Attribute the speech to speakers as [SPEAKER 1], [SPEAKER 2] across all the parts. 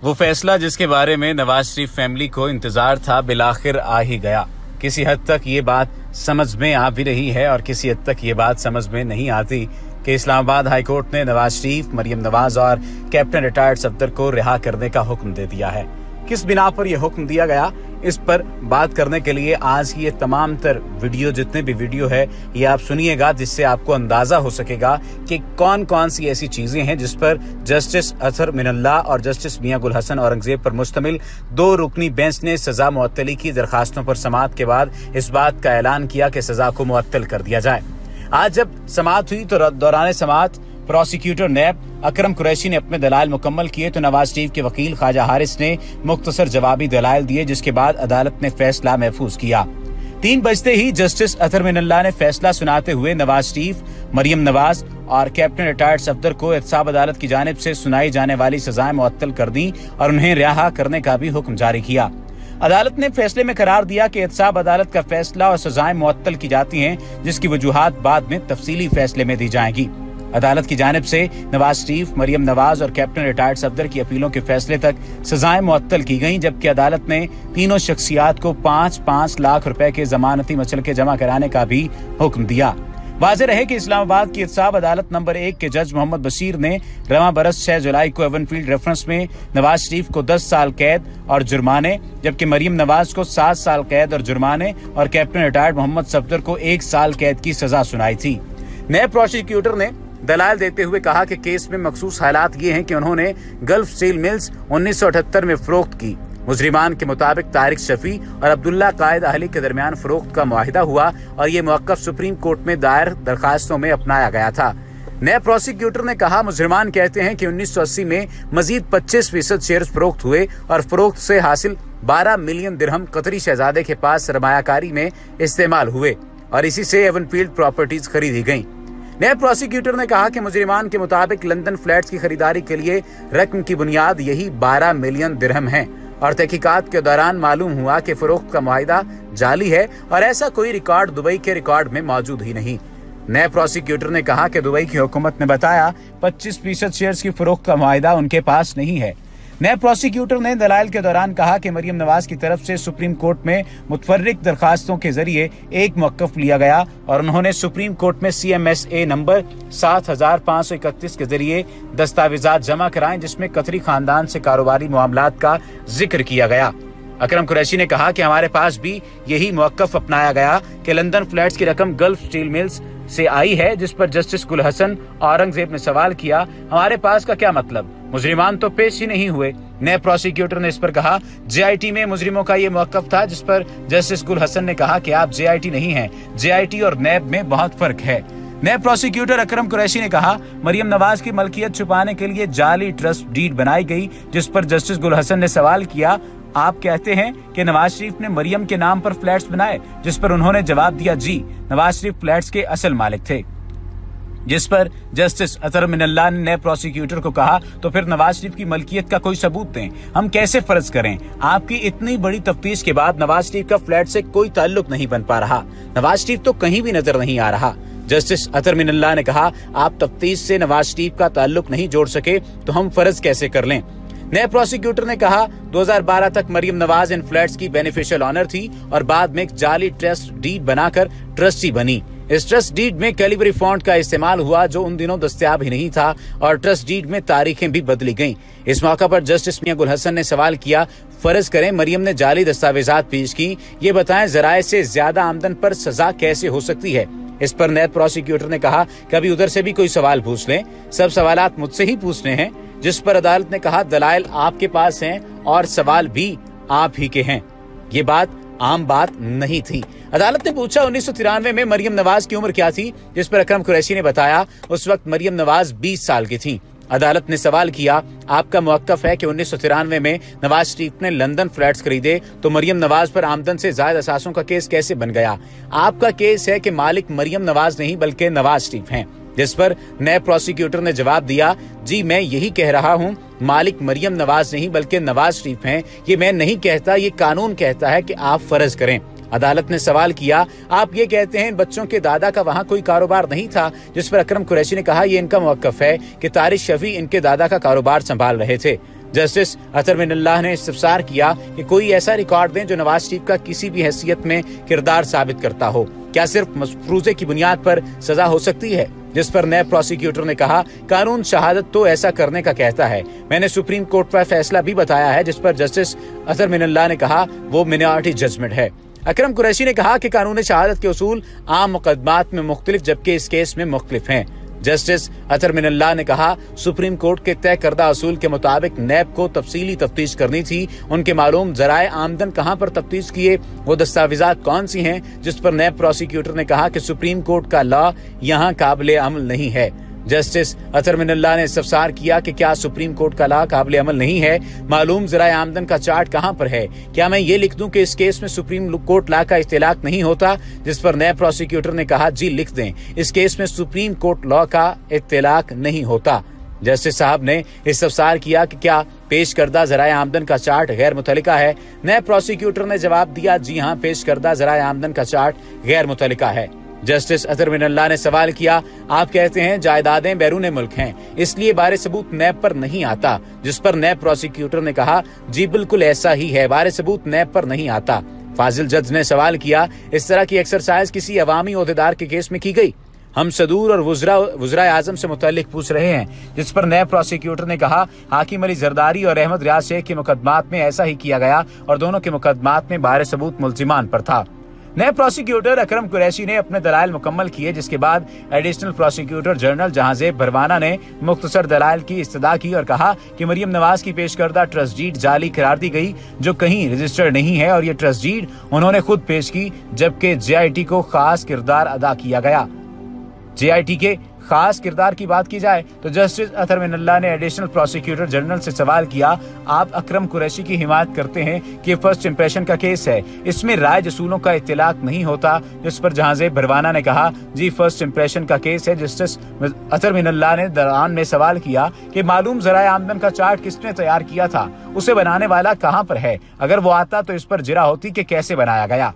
[SPEAKER 1] वो फैसला जिसके बारे में नवाज शरीफ फैमिली को इंतजार था बिलाखिर आ ही गया। किसी हद तक ये बात समझ में आ भी रही है और किसी हद तक ये बात समझ में नहीं आती कि इस्लामाबाद हाई कोर्ट ने नवाज शरीफ, मरियम नवाज और कैप्टन रिटायर्ड सफदर को रिहा करने का हुक्म दे दिया है। किस बिना पर यह हुक्म दिया गया, इस पर बात करने के लिए आज की ये तमाम तर वीडियो, जितने भी वीडियो है, ये आप सुनिएगा, जिससे आपको अंदाजा हो सकेगा कि कौन कौन सी ऐसी चीजें हैं जिस पर जस्टिस अतहर मिनल्ला और जस्टिस मियां गुल हसन औरंगजेब पर मुश्तमिल 2 रुकनी बेंच ने सजा मुअत्तली की दरखास्तों पर समाअत के बाद इस बात का ऐलान किया कि सजा को मुअत्तल कर दिया जाए। आज जब समाअत हुई तो दौरान समाअत प्रोसिक्यूटर नैब अकरम कुरैशी ने अपने दलाइल मुकम्मल किए तो नवाज शरीफ के वकील ख्वाजा हारिस ने मुख्तसर जवाबी दलाइल दिए, जिसके बाद अदालत ने फैसला महफूज किया। 3 बजते ही जस्टिस अतहर मिनल्ला ने फैसला सुनाते हुए नवाज शरीफ, मरियम नवाज और कैप्टन रिटायर्ड सफदर को एहतसाब अदालत की जानिब से सुनाई जाने वाली सजाएं मुअत्तल कर दी और उन्हें रिहा करने का भी हुक्म जारी किया। अदालत ने फैसले में करार दिया कि एहतसाब अदालत का फैसला और सजाएं मुअत्तल की जाती हैं, जिसकी वजूहात बाद में तफसीली फैसले में दी जाएंगी। अदालत की जानिब से नवाज शरीफ, मरियम नवाज और कैप्टन रिटायर्ड सफदर की अपीलों के फैसले तक सजाएं मुअत्तल की गईं, जबकि अदालत ने तीनों शख्सियात को 5-5 लाख रुपए के जमानती मचलके जमा कराने का भी हुक्म दिया। वाज़ेह रहे कि इस्लामाबाद की एहतसाब अदालत नंबर 1 के जज मोहम्मद बशीर ने रवां बरस 6 जुलाई को एवनफील्ड रेफरेंस में नवाज शरीफ को 10 साल कैद और जुर्माने, जबकि मरियम नवाज को 7 साल कैद और जुर्माने और कैप्टन रिटायर्ड मोहम्मद सफदर को 1 साल कैद की सजा सुनाई थी। नए प्रोसिक्यूटर ने दलाल देते हुए कहा कि केस में मखसूस हालात ये हैं कि उन्होंने गल्फ स्टील मिल्स 1978 में फरोख्त की। मुजरिमान के मुताबिक तारिक शफी और अब्दुल्ला कायद अहली के दरमियान फरोख्त का मुआहिदा हुआ और ये मौक़िफ़ सुप्रीम कोर्ट में दायर दरखास्तों में अपनाया गया था। नए प्रोसिक्यूटर ने कहा, मुजरिमान कहते हैं कि 1980 में मजीद 25% शेयर्स फरोख्त हुए और फरोख्त से हासिल 12 मिलियन दिरहम कतरी शहजादे के पास सरमायाकारी में इस्तेमाल हुए और इसी से एवनफील्ड प्रॉपर्टीज खरीदी गईं। नए प्रोसिक्यूटर ने कहा कि मुजरिमान के मुताबिक लंदन फ्लैट्स की खरीदारी के लिए रकम की बुनियाद यही 12 मिलियन दिरहम है और तहकीकात के दौरान मालूम हुआ कि फरोख्त का मुआहिदा जाली है और ऐसा कोई रिकॉर्ड दुबई के रिकॉर्ड में मौजूद ही नहीं। नए प्रोसिक्यूटर ने कहा कि दुबई की हुकूमत ने बताया 25% शेयर्स की फरोख्त का मुआहिदा उनके पास नहीं है। नए प्रोसिक्यूटर ने दलाइल के दौरान कहा कि मरियम नवाज की तरफ से सुप्रीम कोर्ट में मुतफर्रिक दरखास्तों के जरिए एक मौक़िफ़ लिया गया और उन्होंने सुप्रीम कोर्ट में CMSA नंबर 7531 के जरिए दस्तावेजात जमा कराएं, जिसमें कतरी खानदान से कारोबारी मामलात का जिक्र किया गया। अकरम कुरैशी ने कहा कि हमारे पास भी यही मौक़िफ़ अपनाया गया कि लंदन फ्लैट्स की रकम गल्फ स्टील मिल्स से आई है, जिस पर जस्टिस गुल हसन औरंगजेब ने सवाल किया, हमारे पास का क्या मतलब, मुजरिमान तो पेश ही नहीं हुए। नए प्रोसिक्यूटर ने इस पर कहा, JIT में मुजरिमों का ये मौक़िफ़ था, जिस पर जस्टिस गुल हसन ने कहा कि आप JIT नहीं हैं, JIT और नैब में बहुत फर्क है। नए प्रोसिक्यूटर अकरम कुरैशी ने कहा, मरियम नवाज की मलकियत छुपाने के लिए जाली ट्रस्ट डीड बनाई गई, जिस पर जस्टिस गुल हसन ने सवाल किया, आप कहते हैं कि नवाज शरीफ ने मरियम के नाम पर फ्लैट्स बनाए, जिस पर उन्होंने जवाब दिया, जी, नवाज शरीफ फ्लैट्स के असल मालिक थे। जिस पर जस्टिस अतहर मिनल्ला ने नए प्रोसिक्यूटर को कहा, तो फिर नवाज शरीफ की मलकियत का कोई सबूत दें, हम कैसे फर्ज करें, आपकी इतनी बड़ी तफ्तीश के बाद नवाज शरीफ का फ्लैट से कोई ताल्लुक नहीं बन पा रहा, नवाज शरीफ तो कहीं भी नजर नहीं आ रहा। जस्टिस अतहर मिनल्ला ने कहा, आप तफ्तीश से नवाज शरीफ का ताल्लुक नहीं जोड़ सके तो हम फर्ज कैसे कर लें। नए प्रोसिक्यूटर ने कहा, 2012 तक मरियम नवाज इन फ्लैट्स की बेनिफिशियल ऑनर थी और बाद में एक जाली ट्रस्ट डीड बनाकर ट्रस्टी बनी। इस ट्रस्ट डीड में कैलिबरी फॉन्ट का इस्तेमाल हुआ, जो उन दिनों दस्तयाब ही नहीं था, और ट्रस्ट डीड में तारीखें भी बदली गईं। इस मौका पर जस्टिस मियां गुल हसन ने सवाल किया, फर्ज करें मरियम ने जाली दस्तावेजात पेश की, ये बताएं ज़राए से ज्यादा आमदन पर सजा कैसे हो सकती है। इस पर नए प्रोसिक्यूटर ने कहा, कभी उधर से भी कोई सवाल पूछ लें, सब सवालात मुझसे ही पूछने हैं। जिस पर अदालत ने कहा, दलाइल आपके पास हैं और सवाल भी आप ही के हैं। ये बात आम बात नहीं थी। अदालत ने पूछा, 1993 में मरियम नवाज की उम्र क्या थी, जिस पर अकरम कुरैशी ने बताया, उस वक्त मरियम नवाज 20 साल की थी। अदालत ने सवाल किया, आपका मौक़िफ़ है कि 1993 में नवाज शरीफ ने लंदन फ्लैट्स खरीदे, तो मरियम नवाज पर आमदन से ज़ायद असासों का केस कैसे बन गया? आपका केस है कि मालिक मरियम नवाज नहीं बल्कि नवाज शरीफ हैं। जिस पर नए प्रोसिक्यूटर ने जवाब दिया, जी, मैं यही कह रहा हूँ, मालिक मरियम नवाज नहीं बल्कि नवाज शरीफ हैं। ये मैं नहीं कहता, ये कानून कहता है कि आप फर्ज करें। अदालत ने सवाल किया, आप ये कहते हैं इन बच्चों के दादा का वहाँ कोई कारोबार नहीं था? जिस पर अकरम कुरैशी ने कहा, ये इनका मौक़िफ़ है कि तारिक शफी इनके दादा का कारोबार संभाल रहे थे। जस्टिस अतहर मिनल्लाह ने इस्तफसार किया कि कोई ऐसा रिकॉर्ड दें जो नवाज शरीफ का किसी भी हैसियत में किरदार साबित करता हो। क्या सिर्फ मफरूजे की बुनियाद पर सजा हो सकती है? जिस पर नैब प्रोसिक्यूटर ने कहा, कानून शहादत तो ऐसा करने का कहता है। मैंने सुप्रीम कोर्ट का फैसला भी बताया है, जिस पर जस्टिस अतहर मिनल्लाह ने कहा वो मिनॉरिटी जजमेंट है। अकरम कुरैशी ने कहा कि कानून शहादत के उसूल आम मुकदमात में मुख्तलिफ जबकि इस केस में मुख्तलिफ हैं। जस्टिस अतहर मिनल्लाह ने कहा, सुप्रीम कोर्ट के तय करदा असूल के मुताबिक नैब को तफसीली तफ्तीश करनी थी। उनके मालूम जराए आमदन कहां पर तफ्तीश किए, वो दस्तावेजात कौन सी हैं? जिस पर नैब प्रोसिक्यूटर ने कहा कि सुप्रीम कोर्ट का लॉ यहां काबिल अमल नहीं है। जस्टिस अतहर मिनल्लाह ने इस्तफसार किया कि क्या सुप्रीम कोर्ट का लॉ काबिल अमल नहीं है? मालूम जराए आमदन का चार्ट कहां पर है? क्या मैं ये लिख दूं कि इस केस में सुप्रीम कोर्ट लॉ का इत्तलाक नहीं होता? जिस पर नैब प्रोसिक्यूटर ने कहा, जी लिख दें, इस केस में सुप्रीम कोर्ट लॉ का इत्तलाक नहीं होता। जस्टिस साहब ने इस्तफसार किया कि क्या पेश करदा जराए आमदन का चार्ट गैर मुतल्लिका है? नैब प्रोसिक्यूटर ने जवाब दिया, जी हाँ, पेश करदा जराए आमदन का चार्ट गैर मुतल्लिका है। जस्टिस अतहर मिनल्लाह ने सवाल किया, आप कहते हैं जायदादें बैरून मुल्क हैं, इसलिए बारे सबूत नैब पर नहीं आता। जिस पर नैब प्रोसिक्यूटर ने कहा, जी बिल्कुल ऐसा ही है, बारे सबूत नैब पर नहीं आता। फाजिल जज ने सवाल किया, इस तरह की एक्सरसाइज किसी अवामी ओहदेदार के केस में की गई? हम सदूर और वुज़रा आज़म से मुतल्लिक पूछ रहे हैं। जिस पर नैब प्रोसिक्यूटर ने कहा, हाकिम अली जरदारी और अहमद रियाज शेख के मुकदमात में ऐसा ही किया गया और दोनों के मुकदमात में बारे सबूत मुल्जिमान पर था। नए प्रोसिक्यूटर अकरम कुरैशी ने अपने दलाइल मुकम्मल किए, जिसके बाद एडिशनल प्रोसिक्यूटर जनरल जहांजेब भरवाना ने मुख्तसर दलाइल की इस्तदा की और कहा कि मरियम नवाज की पेश करदा ट्रस्ट डीड जाली करार दी गई, जो कहीं रजिस्टर्ड नहीं है, और ये ट्रस्ट डीड उन्होंने खुद पेश की, जबकि JIT को खास किरदार अदा किया गया। JIT के खास किरदार की बात की जाए तो जस्टिस अतहर मिनल्लाह ने एडिशनल प्रोसिक्यूटर जनरल से सवाल किया, आप अकरम कुरैशी की हिमायत करते हैं कि फर्स्ट इंप्रेशन का केस है, इसमें राय जसूलों का इत्तलाक नहीं होता? जिस पर जहांजेब भरवाना ने कहा, जी फर्स्ट इंप्रेशन का केस है। जस्टिस अतहर मिनल्लाह ने दौरान में सवाल किया कि मालूम जराए आमदन का चार्ट किसने तैयार किया था, उसे बनाने वाला कहाँ पर है? अगर वो आता तो इस पर जिरा होती कि कैसे बनाया गया।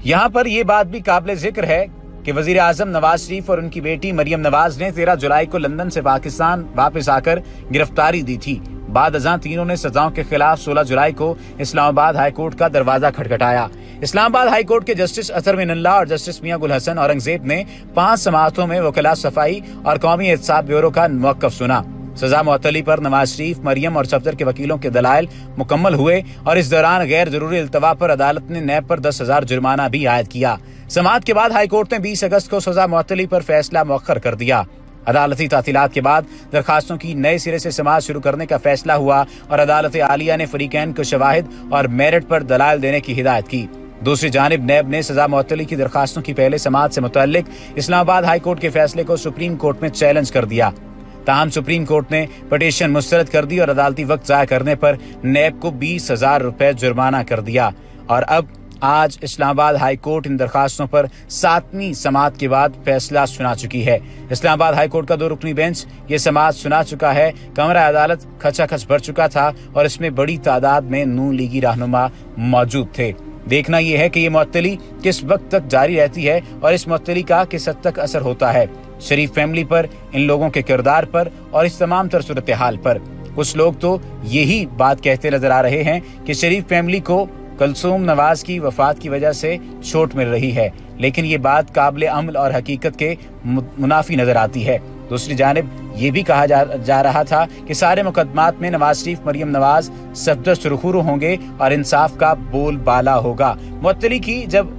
[SPEAKER 1] यहाँ पर ये बात भी काबिल जिक्र है कि वजीर आजम नवाज शरीफ और उनकी बेटी मरियम नवाज ने 13 जुलाई को लंदन से पाकिस्तान वापस आकर गिरफ्तारी दी थी। बाद अज़ां तीनों ने सजाओं के खिलाफ 16 जुलाई को इस्लामाबाद हाई कोर्ट का दरवाजा खटखटाया। इस्लामाबाद हाई कोर्ट के जस्टिस अतहर मिनल्लाह और जस्टिस मियां गुल हसन औरंगजेब ने 5 समाअतों में वकला सफाई और कौमी एहतसाब ब्यूरो का मौक़िफ़ सुना। सजा मुअत्तली पर नवाज शरीफ, मरियम और सफदर के वकीलों के दलाइल मुकम्मल हुए और इस दौरान गैर जरूरी इल्तवा पर अदालत ने नैब पर 10,000 जुर्माना भी आयद किया। समाअत के बाद हाई कोर्ट ने 20 अगस्त को सजा मुअत्तली पर फैसला मुअख्खर कर दिया। अदालती तातीलात के बाद दरखास्तों की नए सिरे से समाअत शुरू करने का फैसला हुआ और अदालत आलिया ने फरीकैन को शवाहिद और मेरिट पर दलाइल देने की हिदायत की। दूसरी जानिब नैब ने सजा मुअत्तली की दरखास्तों की पहले समाअत से मुतल्लिक इस्लामाबाद हाई कोर्ट के फैसले को सुप्रीम कोर्ट में चैलेंज कर दिया। ताहम सुप्रीम कोर्ट ने पिटीशन मुस्तरद कर दी और अदालती वक्त ज़ाया करने पर नैब को 20,000 रुपए जुर्माना कर दिया। और अब आज इस्लामाबाद हाई कोर्ट इन दरखास्तों पर 7वीं समाअत के बाद फैसला सुना चुकी है। इस्लामाबाद हाई कोर्ट का 2 रुकनी बेंच ये समाअत सुना चुका है। कमरा अदालत खचाखच भर चुका था और इसमें बड़ी तादाद में नून लीगी रहनुमा मौजूद थे। देखना यह है कि ये मुअत्तली किस वक्त तक जारी रहती है और इस मुअत्तली का किस हद तक असर होता है शरीफ फैमिली पर, इन लोगों के किरदार पर और इस तमाम तर सूरत हाल पर। कुछ लोग तो यही बात कहते नजर आ रहे हैं कि शरीफ फैमिली को कुलसूम नवाज की वफात की वजह से चोट मिल रही है, लेकिन ये बात काबिल अमल और हकीकत के मुनाफी नजर आती है। दूसरी जानिब ये भी कहा जा रहा था कि सारे मुकदमात में नवाज शरीफ, मरियम नवाज सफदर सुरखुरू होंगे और इंसाफ का बोलबाला होगा। मुअत्तली की जब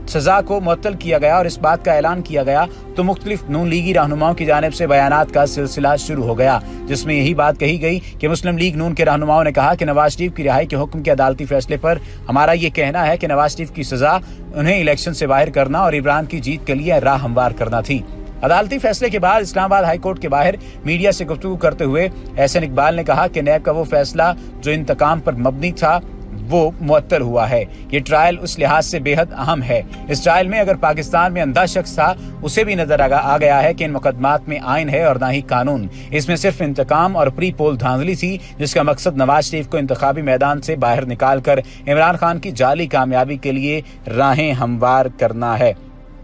[SPEAKER 1] सजा को मुअत्तल किया गया और इस बात का ऐलान किया गया तो मुख्तलिफ नून लीगी रहनुमाओं की जानिब से बयानात का सिलसिला शुरू हो गया, जिसमें यही बात कही गई कि मुस्लिम लीग नून के रहनुमाओं ने कहा कि नवाज शरीफ की रिहाई के हुक्म के अदालती फैसले पर हमारा ये कहना है कि नवाज शरीफ की सजा उन्हें इलेक्शन से बाहर करना और इमरान की जीत के लिए राह हमवार करना थी। अदालती फैसले के बाद इस्लामाबाद हाई कोर्ट के बाहर मीडिया से गुफ्तगू करते हुए एहसन इकबाल ने कहा कि नैब का वो फैसला जो इंतकाम पर मबनी था वो मुअत्तल हुआ है। ये ट्रायल उस लिहाज से बेहद अहम है। इस ट्रायल में अगर पाकिस्तान में अंधा शख्स था उसे भी नजर आ गया है कि इन मुकदमात में आइन है और ना ही कानून। इसमें सिर्फ इंतकाम और प्री पोल धांधली थी, जिसका मकसद नवाज शरीफ को इंतखाबी मैदान से बाहर निकाल कर इमरान खान की जाली कामयाबी के लिए राहें हमवार करना है।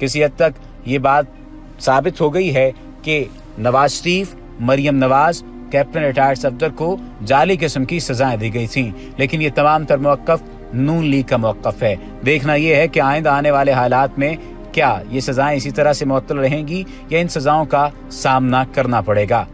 [SPEAKER 1] किसी हद तक ये बात साबित हो गई है कि नवाज शरीफ, मरियम नवाज कैप्टन रिटायर्ड सफदर को जाली किस्म की सजाएं दी गई थीं, लेकिन ये तमाम तर मौक़िफ़ नून लीग का मौक़िफ़ है। देखना यह है कि आइंदा आने वाले हालात में क्या ये सजाएं इसी तरह से मुअत्तल रहेंगी या इन सजाओं का सामना करना पड़ेगा।